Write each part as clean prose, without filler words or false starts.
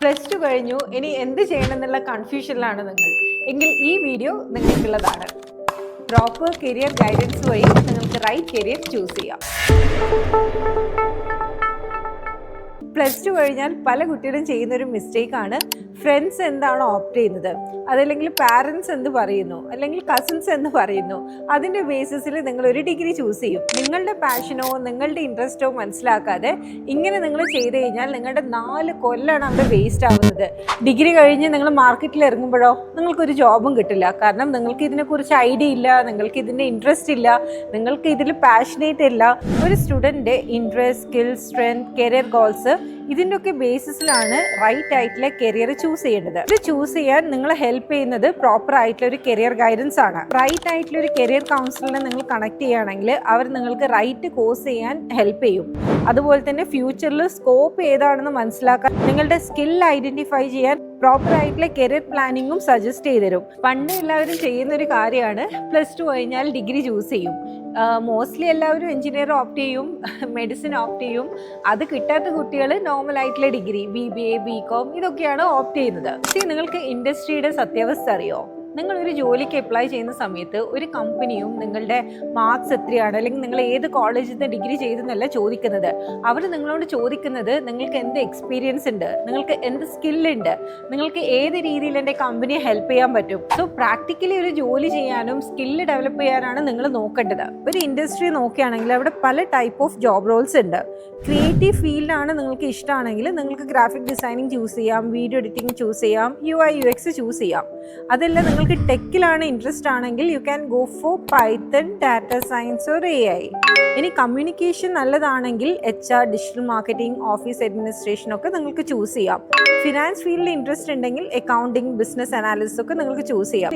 Plus two കഴിഞ്ഞു ഇനി എന്ത് ചെയ്യണമെന്നുള്ള കൺഫ്യൂഷനിലാണ് നിങ്ങൾ എങ്കിൽ ഈ വീഡിയോ നിങ്ങൾക്കുള്ളതാണ്. പ്രോപ്പർ കരിയർ ഗൈഡൻസ് വഴി നിങ്ങൾക്ക് റൈറ്റ് കരിയർ ചൂസ് ചെയ്യാം. പ്ലസ് ടു കഴിഞ്ഞാൽ പല കുട്ടികളും ചെയ്യുന്നൊരു മിസ്റ്റേക്കാണ് ഫ്രണ്ട്സ് എന്താണോ ഓപ്റ്റ് ചെയ്യുന്നത്, അതല്ലെങ്കിൽ പാരൻസ് എന്ത് പറയുന്നു, അല്ലെങ്കിൽ കസിൻസ് എന്ത് പറയുന്നു, അതിൻ്റെ ബേസിസിൽ നിങ്ങളൊരു ഡിഗ്രി ചൂസ് ചെയ്യും. നിങ്ങളുടെ പാഷനോ നിങ്ങളുടെ ഇൻട്രസ്റ്റോ മനസ്സിലാക്കാതെ ഇങ്ങനെ നിങ്ങൾ ചെയ്ത് കഴിഞ്ഞാൽ നിങ്ങളുടെ 4 കൊല്ലാണ് അവിടെ വേസ്റ്റ് ആവുന്നത്. ഡിഗ്രി കഴിഞ്ഞ് നിങ്ങൾ മാർക്കറ്റിൽ ഇറങ്ങുമ്പോഴോ നിങ്ങൾക്കൊരു ജോബും കിട്ടില്ല. കാരണം നിങ്ങൾക്ക് ഇതിനെക്കുറിച്ച് ഐഡിയ ഇല്ല, നിങ്ങൾക്ക് ഇതിൻ്റെ ഇൻട്രസ്റ്റ് ഇല്ല, നിങ്ങൾക്ക് ഇതിൽ പാഷനേറ്റ് ഇല്ല. ഒരു സ്റ്റുഡൻറ്റിൻ്റെ interest, skill, strength, career goals ഇതിൻ്റെയൊക്കെ ബേസിസിലാണ് റൈറ്റ് ആയിട്ടുള്ള കരിയർ ചൂസ് ചെയ്യേണ്ടത്. ഇത് ചൂസ് ചെയ്യാൻ നിങ്ങളെ ഹെൽപ്പ് ചെയ്യുന്നത് പ്രോപ്പർ ആയിട്ടുള്ള ഒരു കരിയർ ഗൈഡൻസ് ആണ്. റൈറ്റ് ആയിട്ടുള്ള ഒരു കരിയർ കൗൺസിലറിനെ നിങ്ങൾ കണക്ട് ചെയ്യുകയാണെങ്കിൽ അവർ നിങ്ങൾക്ക് റൈറ്റ് കോഴ്സ് ചെയ്യാൻ ഹെൽപ്പ് ചെയ്യും. അതുപോലെ തന്നെ ഫ്യൂച്ചറിൽ സ്കോപ്പ് ഏതാണെന്ന് മനസ്സിലാക്കാൻ, നിങ്ങളുടെ സ്കിൽ ഐഡന്റിഫൈ ചെയ്യാൻ പ്രോപ്പർ ആയിട്ടുള്ള കരിയർ പ്ലാനിങ്ങും സജസ്റ്റ് ചെയ്ത് തരും. പണ്ട് എല്ലാവരും ചെയ്യുന്ന ഒരു കാര്യമാണ് പ്ലസ് ടു കഴിഞ്ഞാൽ ഡിഗ്രി ചൂസ് ചെയ്യും. മോസ്റ്റ്ലി എല്ലാവരും എഞ്ചിനീയർ ഓപ്റ്റ് ചെയ്യും, മെഡിസിൻ ഓപ്റ്റ് ചെയ്യും. അത് കിട്ടാത്ത കുട്ടികൾ നോർമൽ ആയിട്ടുള്ള ഡിഗ്രി BBA, BCom ഇതൊക്കെയാണ് ഓപ്റ്റ് ചെയ്യുന്നത്. നിങ്ങൾക്ക് ഇൻഡസ്ട്രിയുടെ സത്യാവസ്ഥ അറിയോ? നിങ്ങളൊരു ജോലിക്ക് അപ്ലൈ ചെയ്യുന്ന സമയത്ത് ഒരു കമ്പനിയും നിങ്ങളുടെ മാർക്സ് എത്രയാണ്, അല്ലെങ്കിൽ നിങ്ങൾ ഏത് കോളേജിൽ നിന്ന് ഡിഗ്രി ചെയ്തെന്നല്ല ചോദിക്കുന്നത്. അവർ നിങ്ങളോട് ചോദിക്കുന്നത് നിങ്ങൾക്ക് എന്ത് എക്സ്പീരിയൻസ് ഉണ്ട്, നിങ്ങൾക്ക് എന്ത് സ്കില്ലുണ്ട്, നിങ്ങൾക്ക് ഏത് രീതിയിൽ എൻ്റെ കമ്പനിയെ ഹെൽപ്പ് ചെയ്യാൻ പറ്റും. സോ പ്രാക്ടിക്കലി ഒരു ജോലി ചെയ്യാനും സ്കില്ല് ഡെവലപ്പ് ചെയ്യാനാണ് നിങ്ങൾ നോക്കേണ്ടത്. ഒരു ഇൻഡസ്ട്രി നോക്കുകയാണെങ്കിൽ അവിടെ പല ടൈപ്പ് ഓഫ് ജോബ് റോൾസ് ഉണ്ട്. ക്രിയേറ്റീവ് ഫീൽഡാണ് നിങ്ങൾക്ക് ഇഷ്ടമാണെങ്കിൽ നിങ്ങൾക്ക് ഗ്രാഫിക് ഡിസൈനിങ് ചൂസ് ചെയ്യാം, വീഡിയോ എഡിറ്റിംഗ് ചൂസ് ചെയ്യാം, UI UX ചൂസ് ചെയ്യാം. അതല്ല നിങ്ങൾക്ക് ടെക്കിലാണ് ഇൻട്രസ്റ്റ് ആണെങ്കിൽ you can go for Python, data science or AI. ഇനി കമ്മ്യൂണിക്കേഷൻ നല്ലതാണെങ്കിൽ HR, digital marketing, office administration ഒക്കെ നിങ്ങൾക്ക് ചൂസ് ചെയ്യാം. ഫിനാൻസ് ഫീൽഡിൽ ഇൻട്രസ്റ്റ് ഉണ്ടെങ്കിൽ അക്കൗണ്ടിങ്, ബിസിനസ് അനാലിസിസ് ഒക്കെ നിങ്ങൾക്ക് ചൂസ് ചെയ്യാം.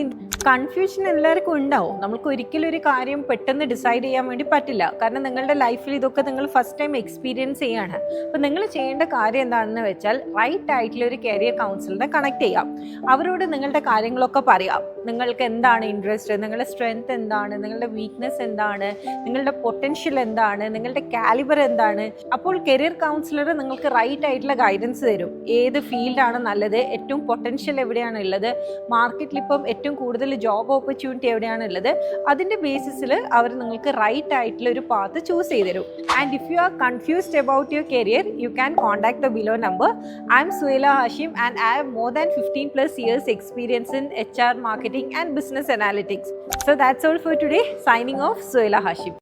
കൺഫ്യൂഷൻ എല്ലാവർക്കും ഉണ്ടാവും. നമുക്ക് ഒരിക്കലും ഒരു കാര്യം പെട്ടെന്ന് ഡിസൈഡ് ചെയ്യാൻ വേണ്ടി പറ്റില്ല. കാരണം നിങ്ങളുടെ ലൈഫിൽ ഇതൊക്കെ നിങ്ങൾ ഫസ്റ്റ് ടൈം എക്സ്പീരിയൻസ് ചെയ്യാണ്. അപ്പോൾ നിങ്ങൾ ചെയ്യേണ്ട കാര്യം എന്താണെന്ന് വെച്ചാൽ റൈറ്റ് ആയിട്ടുള്ള ഒരു കരിയർ കൗൺസിലറിനെ കണക്ട് ചെയ്യാം. അവരോട് നിങ്ങളുടെ കാര്യങ്ങളൊക്കെ പറയാം. നിങ്ങൾക്ക് എന്താണ് ഇൻട്രസ്റ്റ്, നിങ്ങളുടെ സ്ട്രെങ്ത് എന്താണ്, നിങ്ങളുടെ വീക്ക്നെസ് എന്താണ്, നിങ്ങളുടെ പൊട്ടൻഷ്യൽ എന്താണ്, നിങ്ങളുടെ കാലിബർ എന്താണ്. അപ്പോൾ കരിയർ കൗൺസിലർ നിങ്ങൾക്ക് റൈറ്റ് ആയിട്ടുള്ള ഗൈഡൻസ് തരും. ഏത് ഫീൽഡാണ് നല്ലത്, ഏറ്റവും പൊട്ടൻഷ്യൽ എവിടെയാണ് ഉള്ളത്, മാർക്കറ്റിൽ ഇപ്പം ഏറ്റവും കൂടുതൽ ജോബ് ഓപ്പർച്യൂണിറ്റി എവിടെയാണ് ഉള്ളത്, അതിൻ്റെ ബേസിസിൽ അവർ നിങ്ങൾക്ക് റൈറ്റ് ആയിട്ടുള്ള ഒരു പാത്ത് ചൂസ് ചെയ്ത് തരും. And if you are confused about your career, you can contact the below number. I M Suhaila Hashim and I have more than 15+ years experience in HR, marketing and business analytics. So that's all for today. Signing off, Suhaila Hashim.